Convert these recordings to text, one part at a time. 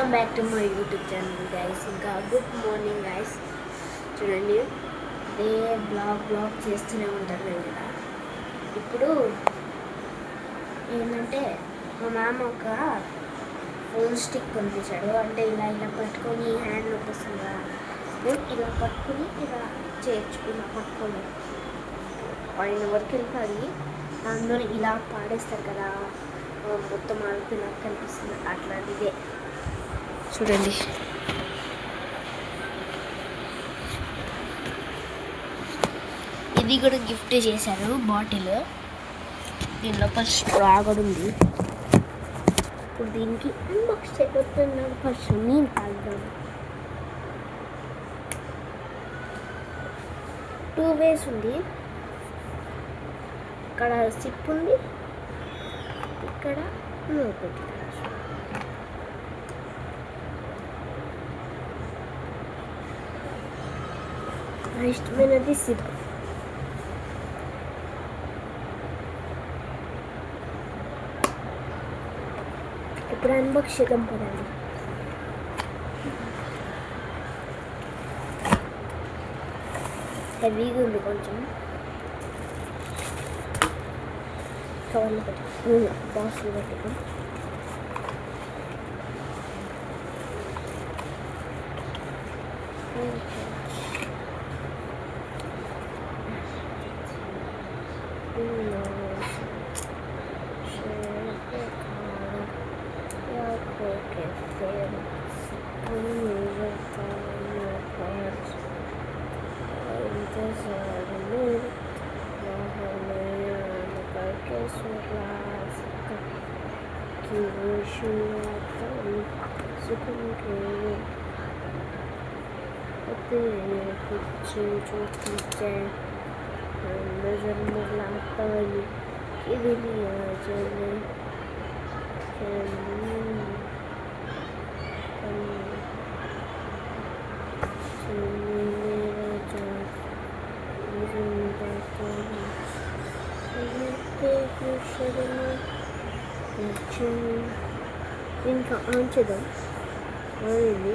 Welcome back to my YouTube channel guys. ఇంకా good morning guys. చూడండి, day blog చేస్తూనే ఉంటారు నేను కదా. ఇప్పుడు ఏంటంటే మా నాన్న ఒక ఫోన్ స్టిక్ కొనిపించాడు. అంటే ఇలా పట్టుకొని హ్యాండ్ నొప్పి వస్తుంది కదా, నేను ఇలా పట్టుకుని ఇలా చేయొచ్చు. ఇలా పట్టుకోండి, పైన వరకు వెళ్తుంది. దానిలో ఇలా పాడేస్తారు కదా, మొత్తం ఆడుతున్నట్టు కనిపిస్తుంది. అట్లాంటిదే చూడండి. ఇది కూడా గిఫ్ట్ చేశారు బాటిల్. దీని లోపల స్ట్రా కూడా ఉంది. ఇప్పుడు దీనికి అన్బాక్స్ చేయబోతున్నాను. ఫస్ట్ నేను తాగుతాను. 2 ways ఉంది. ఇక్కడ సిప్ ఉంది, ఇక్కడ ఒకటి. ఇష్టమైనది సిప్. ఇప్పుడు అన్బాక్స్ చేద్దాం పదండి. హెవీగా ఉంది కొంచెం. కవర్లు పెట్టి బాక్స్లు పెట్టుకో. नजर मिलाता कि दुनिया चले ఇంకా ఆన్ చేద్దాం. అయింది.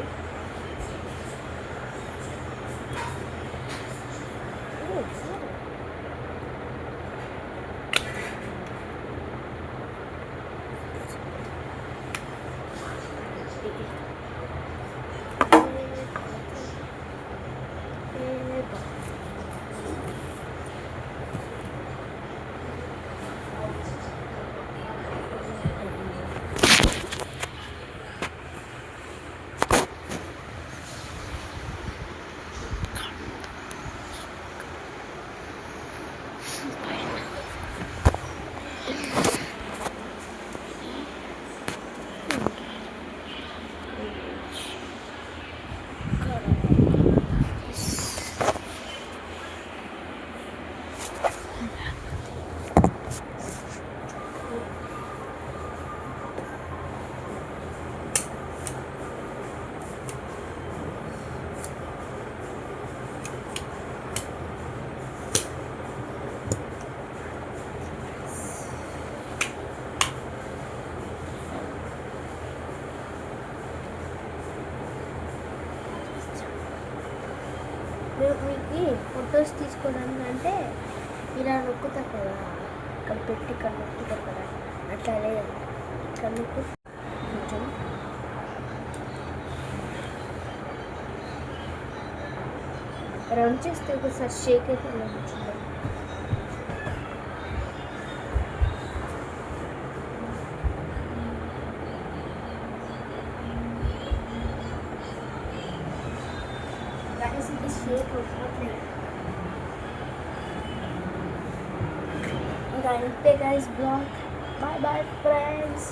మీకు ఫొటోస్ తీసుకోవడానికి అంటే ఇలా నొక్కుతారు కదా, ఇక్కడ పెట్టి ఇక్కడ నొక్కుతారు కదా, అట్లా లేదు. ఇక్కడ నొక్కు కొంచెం రన్ చేస్తే ఒకసారి షేక్ అయిపోయింది. చూడండి, ఇది షేక్ అవుతుంది. ఇంకా అంతే guys blog. Bye bye friends.